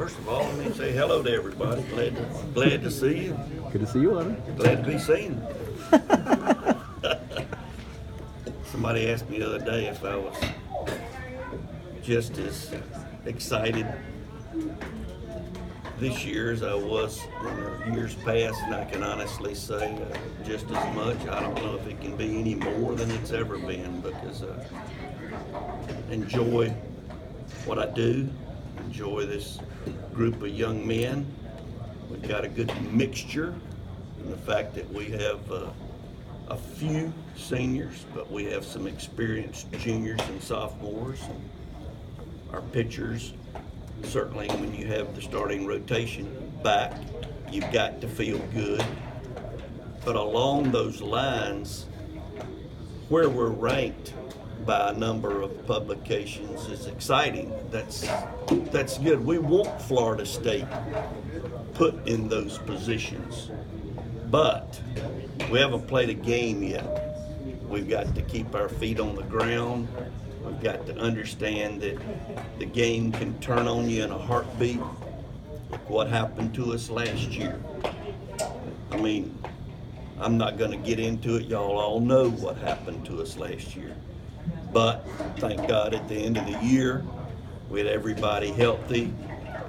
First of all, let me say hello to everybody. Glad to see you. Good to see you, Evan. Glad to be seen. Somebody asked me the other day if I was just as excited this year as I was in years past, and I can honestly say just as much. I don't know if it can be any more than it's ever been, because I enjoy what I do, enjoy this group of young men. We've got a good mixture in the fact that we have a few seniors, but we have some experienced juniors and sophomores. Our pitchers, certainly when you have the starting rotation back, you've got to feel good. But along those lines, where we're ranked by a number of publications is exciting. That's good. We want Florida State put in those positions, but we haven't played a game yet. We've got to keep our feet on the ground. We've got to understand that the game can turn on you in a heartbeat. Look what happened to us last year. I mean, I'm not going to get into it. Y'all all know what happened to us last year. But thank God at the end of the year, we had everybody healthy,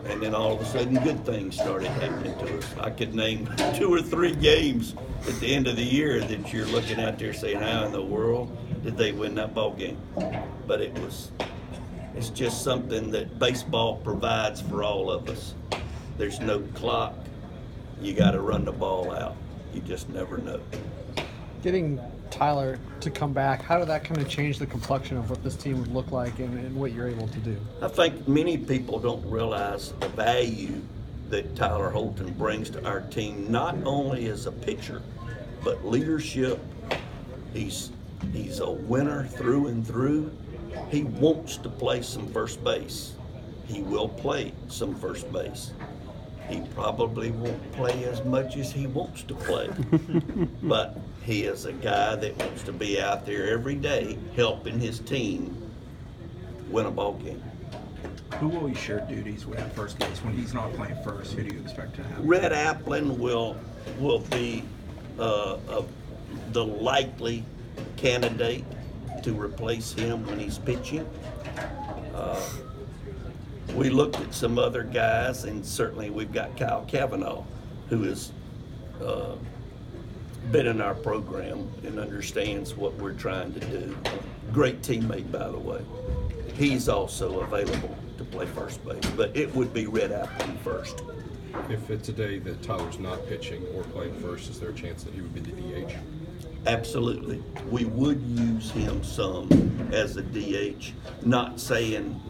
and then all of a sudden good things started happening to us. I could name 2 or 3 games at the end of the year that you're looking out there saying, how in the world did they win that ball game? But it's just something that baseball provides for all of us. There's no clock. You got to run the ball out. You just never know. Getting Tyler to come back, how did that kind of change the complexion of what this team would look like and what you're able to do? I think many people don't realize the value that Tyler Holton brings to our team, not only as a pitcher, but leadership. He's a winner through and through. He wants to play some first base. He will play some first base. He probably won't play as much as he wants to play, but he is a guy that wants to be out there every day helping his team win a ball game. Who will he share duties with at first base when he's not playing first? Who do you expect to have? Red Applin will be the likely candidate to replace him when he's pitching. We looked at some other guys, and certainly we've got Kyle Cavanaugh, who has been in our program and understands what we're trying to do. Great teammate, by the way. He's also available to play first base, but it would be Red Applin first. If it's a day that Tyler's not pitching or playing first, is there a chance that he would be the DH? Absolutely. We would use him some as a DH, not saying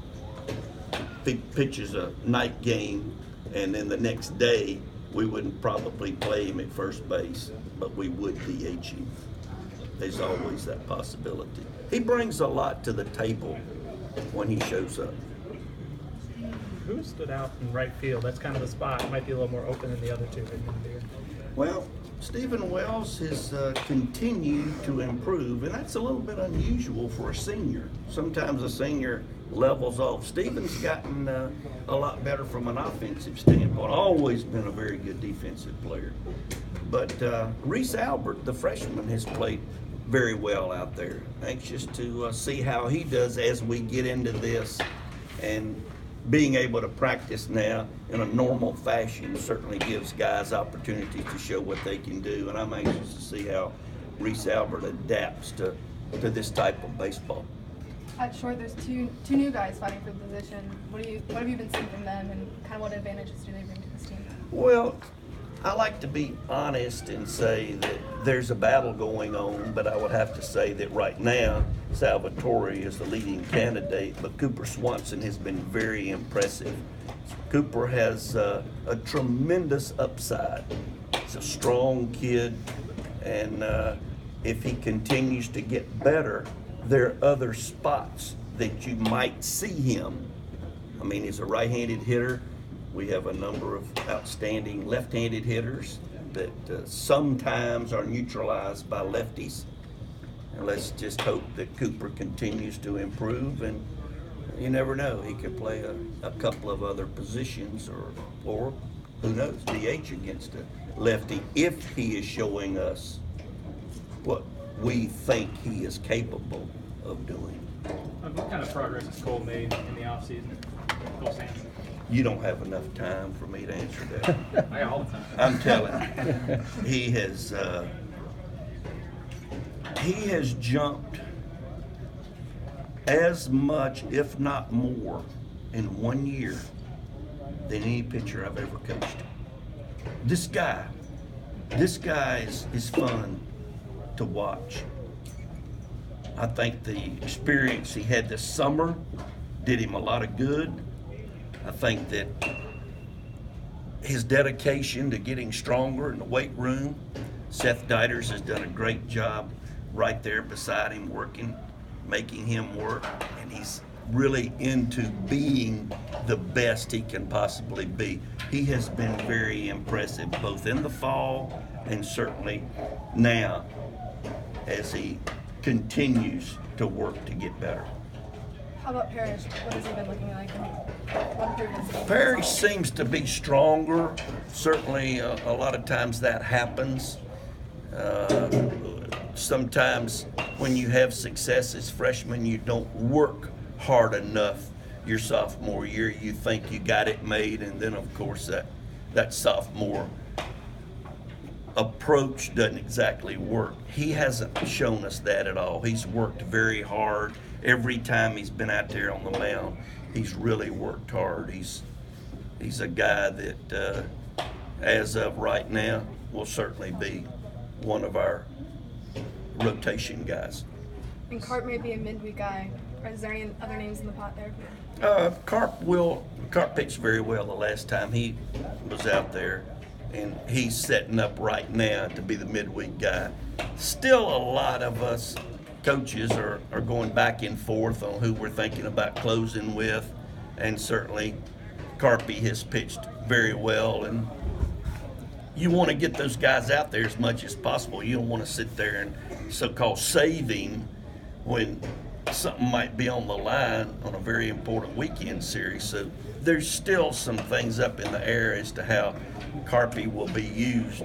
he pitches a night game and then the next day we wouldn't probably play him at first base, but we would DH him. There's always that possibility. He brings a lot to the table when he shows up. Who stood out in right field? That's kind of the spot. It might be a little more open than the other two. Well, Stephen Wells has continued to improve, and that's a little bit unusual for a senior. Sometimes a senior levels off. Stephen's gotten a lot better from an offensive standpoint. Always been a very good defensive player. But Reese Albert, the freshman, has played very well out there. Anxious to see how he does as we get into this, and being able to practice now in a normal fashion certainly gives guys opportunities to show what they can do, and I'm anxious to see how Reese Albert adapts to this type of baseball. At short, there's two new guys fighting for the position. What have you been seeing from them, and kind of what advantages do they bring to this team? Well, I like to be honest and say that there's a battle going on, but I would have to say that right now Salvatore is the leading candidate, but Cooper Swanson has been very impressive. Cooper has a tremendous upside. He's a strong kid, and if he continues to get better, there are other spots that you might see him. I mean, he's a right-handed hitter. We have a number of outstanding left-handed hitters that sometimes are neutralized by lefties. And let's just hope that Cooper continues to improve, and You never know. He could play a couple of other positions, or who knows, DH against a lefty if he is showing us what we think he is capable of doing. What kind of progress has Cole made in the offseason? Cole Sampson. You don't have enough time for me to answer that. I got all the time. I'm telling you, he has jumped as much, if not more, in 1 year than any pitcher I've ever coached. This guy is fun to watch. I think the experience he had this summer did him a lot of good. I think that his dedication to getting stronger in the weight room, Seth Deiters has done a great job right there beside him working, making him work, and he's really into being the best he can possibly be. He has been very impressive both in the fall and certainly now as he continues to work to get better. How about Parrish? What has he been looking like? What improvements? Parrish seems to be stronger. Certainly, a lot of times that happens. Sometimes when you have success as freshmen, you don't work hard enough your sophomore year. You think you got it made, and then of course that sophomore approach doesn't exactly work. He hasn't shown us that at all. He's worked very hard. Every time he's been out there on the mound, he's really worked hard. He's a guy that, as of right now, will certainly be one of our rotation guys. And Carp may be a midweek guy. Is there any other names in the pot there for you? Carp pitched very well the last time he was out there, and he's setting up right now to be the midweek guy. Still, a lot of us coaches are going back and forth on who we're thinking about closing with, and certainly Carpy has pitched very well, and you want to get those guys out there as much as possible. You don't want to sit there and so-called save him when something might be on the line on a very important weekend series. So there's still some things up in the air as to how Carpy will be used.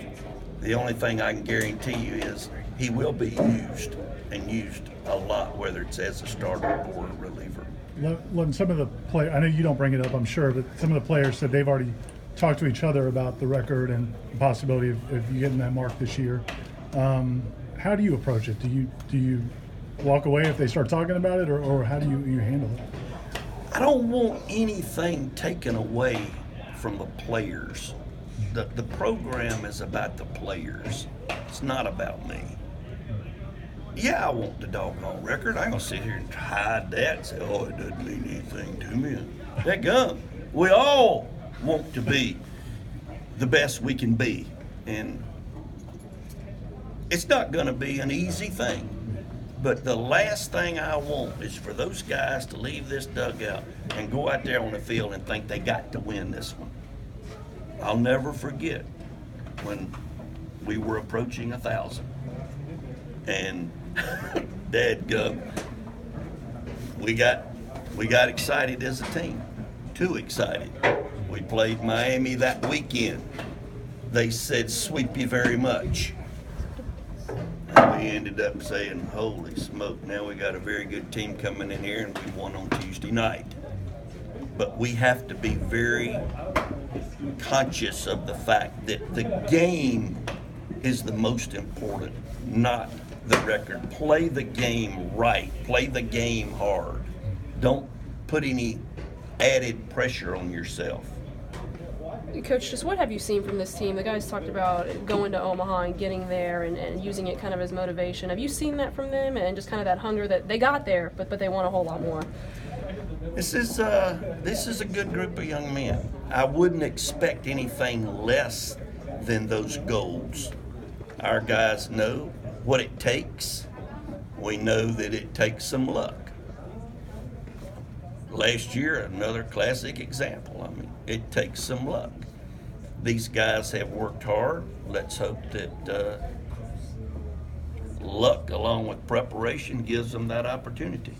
The only thing I can guarantee you is he will be used, and used a lot, whether it's as a starter or a reliever. Look, some of the players, I know you don't bring it up, I'm sure, but some of the players said they've already talked to each other about the record and the possibility of you getting that mark this year. How do you approach it? Do you walk away if they start talking about it, or how do you handle it? I don't want anything taken away from the players. The program is about the players. It's not about me. Yeah, I want the doggone record. I ain't gonna sit here and hide that and say, oh, it doesn't mean anything to me. That gum. We all want to be the best we can be. And it's not gonna be an easy thing. But the last thing I want is for those guys to leave this dugout and go out there on the field and think they got to win this one. I'll never forget when we were approaching 1,000. And dadgum, we got excited as a team, too excited. We played Miami that weekend. They said, sweep you very much. And we ended up saying, holy smoke, now we got a very good team coming in here, and we won on Tuesday night. But we have to be very conscious of the fact that the game is the most important, not the record. Play the game right. Play the game hard. Don't put any added pressure on yourself. Coach, just what have you seen from this team? The guys talked about going to Omaha and getting there and using it kind of as motivation. Have you seen that from them, and just kind of that hunger that they got there, but they want a whole lot more? This is a good group of young men. I wouldn't expect anything less than those goals. Our guys know what it takes. We know that it takes some luck. Last year, another classic example. I mean, it takes some luck. These guys have worked hard. Let's hope that luck, along with preparation, gives them that opportunity.